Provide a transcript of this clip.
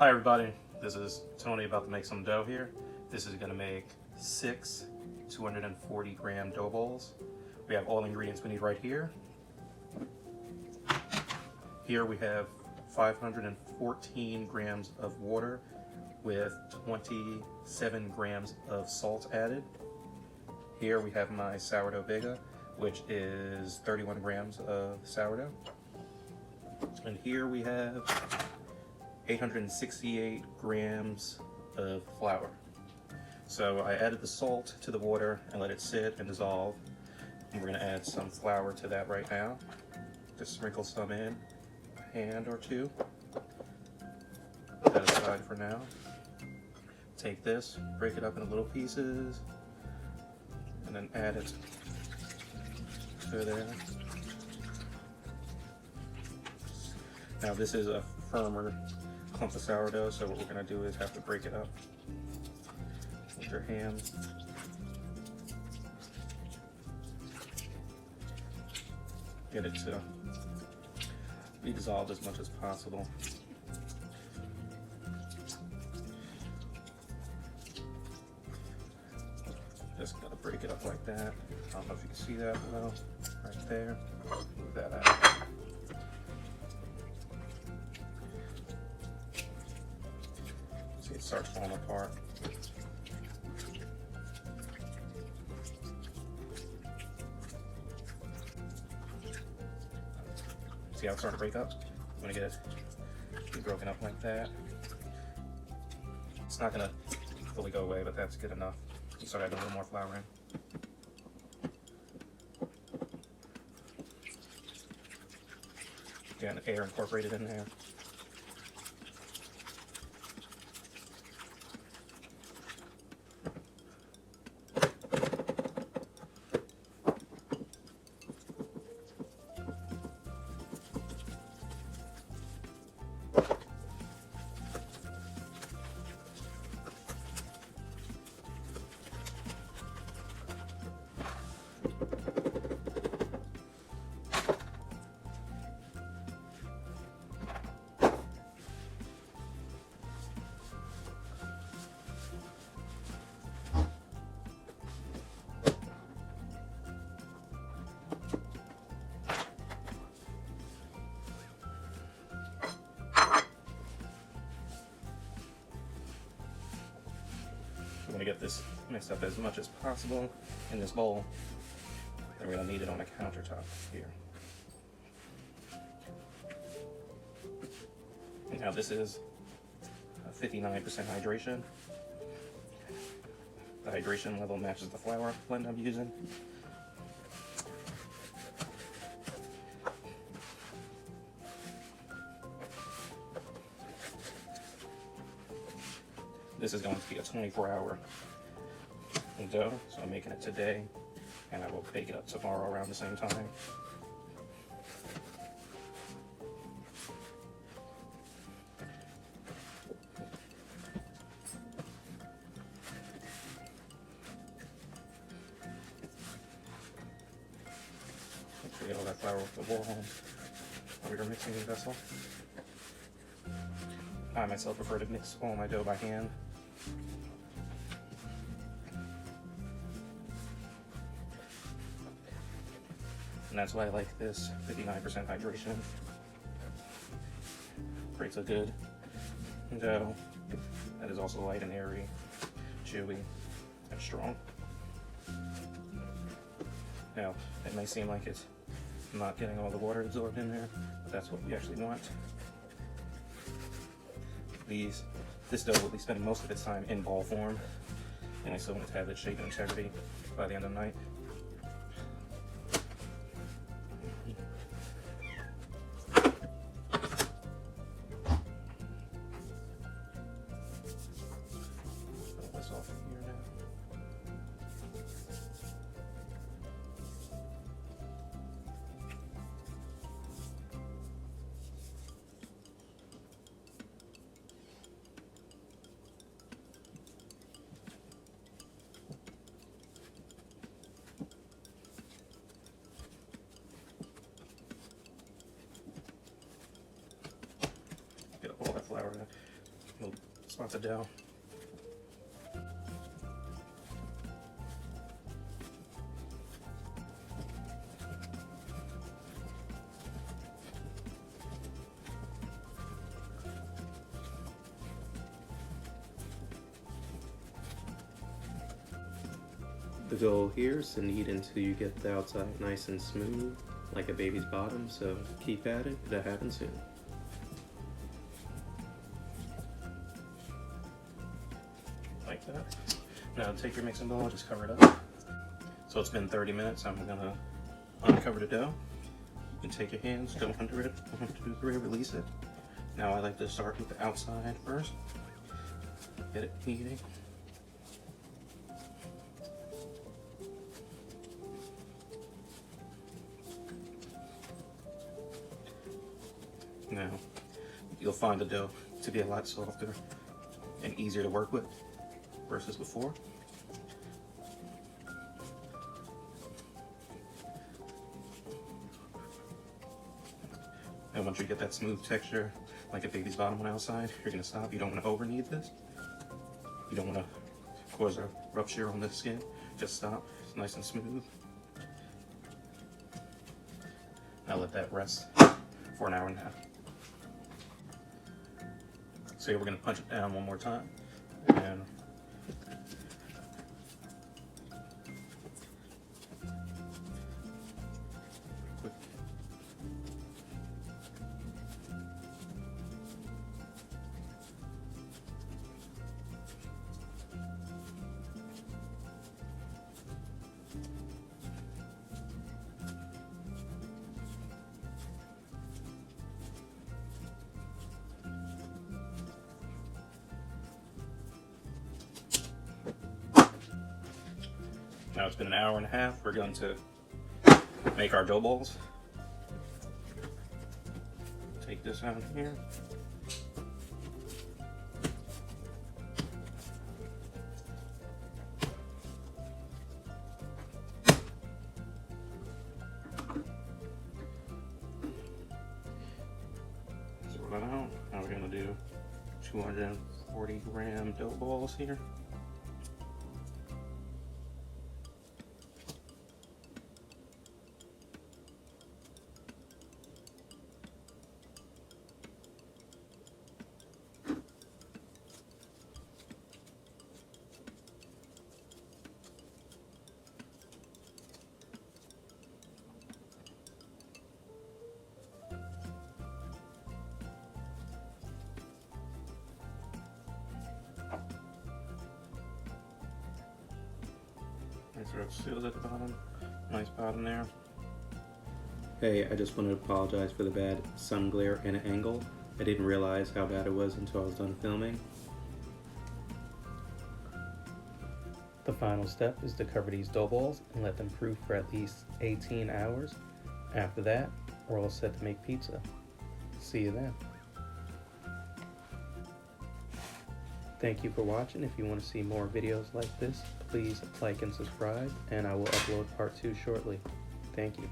Hi everybody, this is Tony about to make some dough here. This is going to make 6 240 gram dough balls. We have all the ingredients we need right here. Here we have 514 grams of water with 27 grams of salt added. Here we have my sourdough vega, which is 31 grams of sourdough. And here we have 868 grams of flour. So I added the salt to the water and let it sit and dissolve. And we're going to add some flour to that right now. Just sprinkle some in, a hand or two. Put that aside for now. Take this, break it up into little pieces, and then add it to there. Now this is a firmer clump of sourdough, so what we're going to do is have to break it up with your hands. Get it to be dissolved as much as possible. Just got to break it up like that. I don't know if you can see that well, right there. Move that out. See, it starts falling apart. See how it's starting to break up? I'm gonna get it be broken up like that. It's not gonna fully go away, but that's good enough. You start adding a little more flour in. Again, air incorporated in there. I'm going to get this mixed up as much as possible in this bowl. Then we're going to knead it on a countertop here. And now this is 59% hydration. The hydration level matches the flour blend I'm using. This is going to be a 24-hour dough, so I'm making it today, and I will bake it up tomorrow around the same time. Make sure you get all that flour off the wall while you're mixing the vessel. I myself prefer to mix all my dough by hand. And that's why I like this 59% hydration. Creates a good dough that is also light and airy, chewy, and strong. Now, it may seem like it's not getting all the water absorbed in there, but that's what we actually want. This dough will be spending most of its time in ball form, and I still want it to have its shape and integrity by the end of the night. Put this off here now. Flour spot the dough. The goal here is to knead until you get the outside nice and smooth, like a baby's bottom, so keep at it, it'll happen soon. Like that. Now take your mixing bowl, just cover it up. So it's been 30 minutes, I'm gonna uncover the dough. You can take your hands, go under it, 1, 2, 3, release it. Now I like to start with the outside first. Get it heating. Now, you'll find the dough to be a lot softer and easier to work with versus before. And once you get that smooth texture, like a baby's bottom on the outside, you're gonna stop. You don't wanna over knead this. You don't wanna cause a rupture on the skin. Just stop, it's nice and smooth. Now let that rest for an hour and a half. So we're gonna punch it down one more time. And quick. Now it's been an hour and a half. We're going to make our dough balls. Take this out here. Sort that out. Now we're going to do 240-gram dough balls here. So it's sealed at the bottom. Nice bottom there. Hey, I just wanted to apologize for the bad sun glare and angle. I didn't realize how bad it was until I was done filming. The final step is to cover these dough balls and let them proof for at least 18 hours. After that, we're all set to make pizza. See you then. Thank you for watching. If you want to see more videos like this, please like and subscribe, and I will upload part 2 shortly. Thank you.